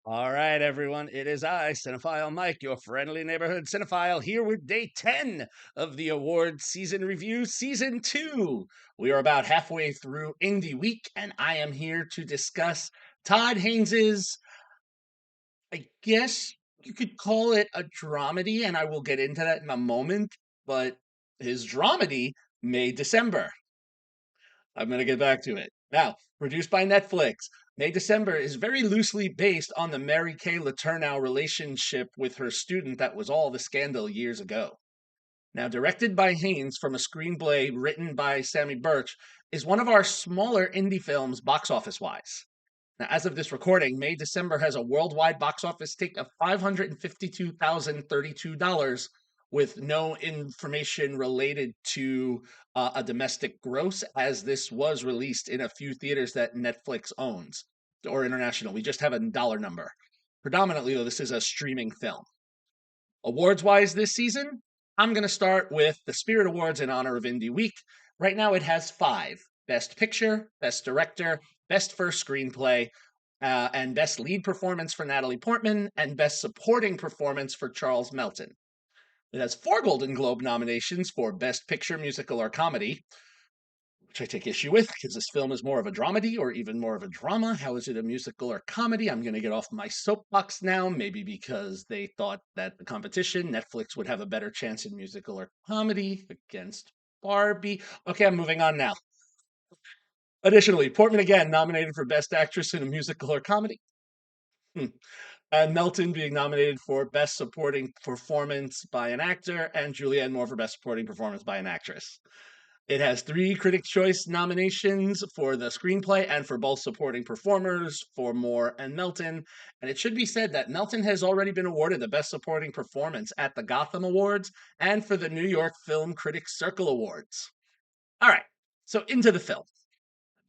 All right, everyone. It is I, Cinephile Mike, your friendly neighborhood cinephile, here with day 10 of the award season review, season 2. We are about halfway through Indie Week, and I am here to discuss Todd Haynes's, I guess you could call it a dramedy, and I will get into that in a moment, but his dramedy, May December. I'm going to get back to it. Now, produced by Netflix, May December is very loosely based on the Mary Kay Letourneau relationship with her student that was all the scandal years ago. Now, directed by Haynes from a screenplay written by Sammy Birch, is one of our smaller indie films box office wise. Now, as of this recording, May December has a worldwide box office take of $552,032 with no information related to a domestic gross, as this was released in a few theaters that Netflix owns or international. We just have a dollar number. Predominantly, though, this is a streaming film. Awards wise this season, I'm going to start with the Spirit Awards in honor of Indie Week. Right now, it has five: Best Picture, Best Director, Best First Screenplay, and Best Lead Performance for Natalie Portman, and Best Supporting Performance for Charles Melton. It has four Golden Globe nominations for Best Picture, Musical, or Comedy, which I take issue with because this film is more of a dramedy or even more of a drama. How is it a musical or comedy? I'm going to get off my soapbox now, maybe because they thought that the competition, Netflix, would have a better chance in musical or comedy against Barbie. Okay, I'm moving on now. Additionally, Portman again nominated for Best Actress in a Musical or Comedy. Hmm. And Melton being nominated for Best Supporting Performance by an Actor, and Julianne Moore for Best Supporting Performance by an Actress. It has three Critics' Choice nominations for the screenplay and for both supporting performers for Moore and Melton. And it should be said that Melton has already been awarded the Best Supporting Performance at the Gotham Awards and for the New York Film Critics Circle Awards. All right, so into the film.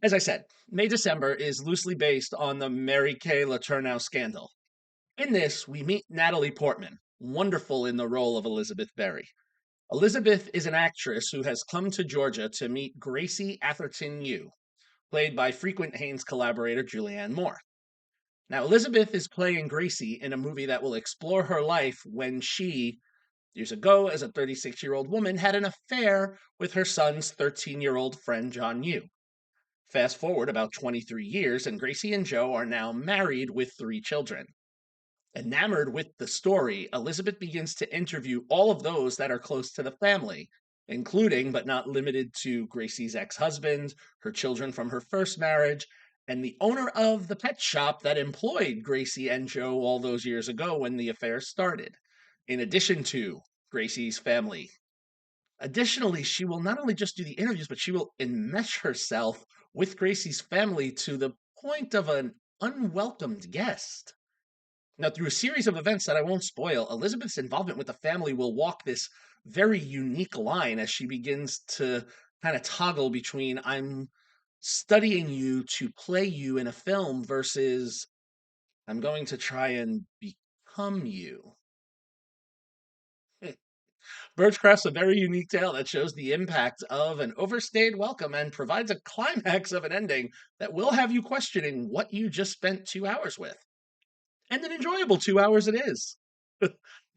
As I said, May December is loosely based on the Mary Kay Letourneau scandal. In this, we meet Natalie Portman, wonderful in the role of Elizabeth Berry. Elizabeth is an actress who has come to Georgia to meet Gracie Atherton Yu, played by frequent Haynes collaborator Julianne Moore. Now, Elizabeth is playing Gracie in a movie that will explore her life when she, years ago, as a 36-year-old woman, had an affair with her son's 13-year-old friend John Yu. Fast forward about 23 years, and Gracie and Joe are now married with three children. Enamored with the story, Elizabeth begins to interview all of those that are close to the family, including but not limited to Gracie's ex husband, her children from her first marriage, and the owner of the pet shop that employed Gracie and Joe all those years ago when the affair started, in addition to Gracie's family. Additionally, she will not only just do the interviews, but she will enmesh herself with Gracie's family to the point of an unwelcomed guest. Now, through a series of events that I won't spoil, Elizabeth's involvement with the family will walk this very unique line as she begins to kind of toggle between I'm studying you to play you in a film versus I'm going to try and become you. Birch crafts a very unique tale that shows the impact of an overstayed welcome and provides a climax of an ending that will have you questioning what you just spent 2 hours with. And an enjoyable 2 hours it is.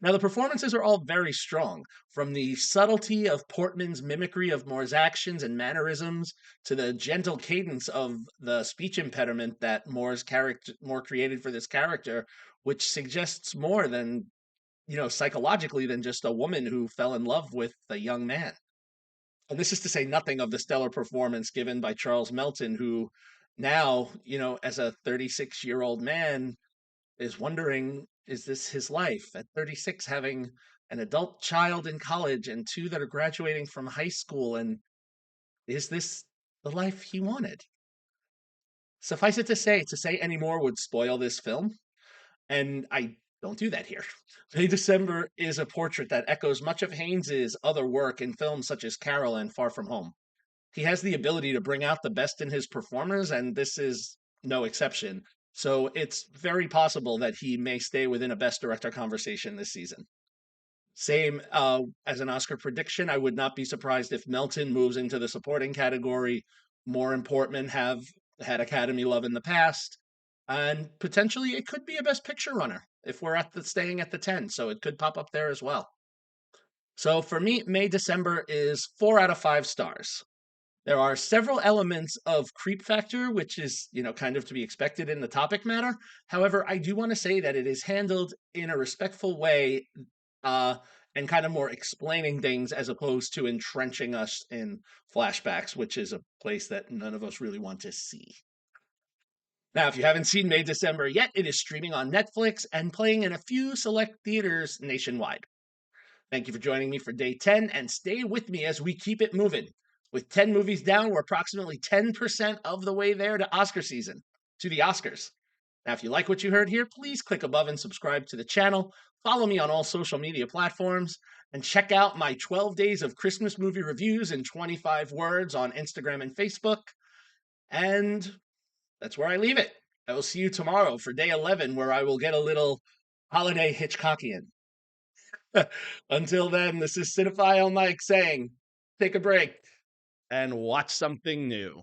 Now, the performances are all very strong, from the subtlety of Portman's mimicry of Moore's actions and mannerisms to the gentle cadence of the speech impediment that Moore created for this character, which suggests more than, psychologically than just a woman who fell in love with a young man. And this is to say nothing of the stellar performance given by Charles Melton, who now, as a 36-year-old man, is wondering, is this his life at 36, having an adult child in college and two that are graduating from high school? And is this the life he wanted? Suffice it to say any more would spoil this film. And I don't do that here. May December is a portrait that echoes much of Haynes's other work in films such as Carol and Far From Home. He has the ability to bring out the best in his performers, and this is no exception. So it's very possible that he may stay within a best director conversation this season. Same as an Oscar prediction, I would not be surprised if Melton moves into the supporting category. Moore and Portman have had Academy love in the past. And potentially it could be a best picture runner if we're at the staying at the 10, so it could pop up there as well. So for me, May December is 4 out of 5 stars. There are several elements of creep factor, which is, kind of to be expected in the topic matter. However, I do want to say that it is handled in a respectful way, uh, and kind of more explaining things as opposed to entrenching us in flashbacks, which is a place that none of us really want to see. Now, if you haven't seen May December yet, it is streaming on Netflix and playing in a few select theaters nationwide. Thank you for joining me for day 10, and stay with me as we keep it moving. With 10 movies down, we're approximately 10% of the way there to Oscar season, to the Oscars. Now, if you like what you heard here, please click above and subscribe to the channel. Follow me on all social media platforms, and check out my 12 days of Christmas movie reviews in 25 words on Instagram and Facebook. And that's where I leave it. I will see you tomorrow for day 11, where I will get a little holiday Hitchcockian. Until then, this is Cinephile Mike saying, take a break and watch something new.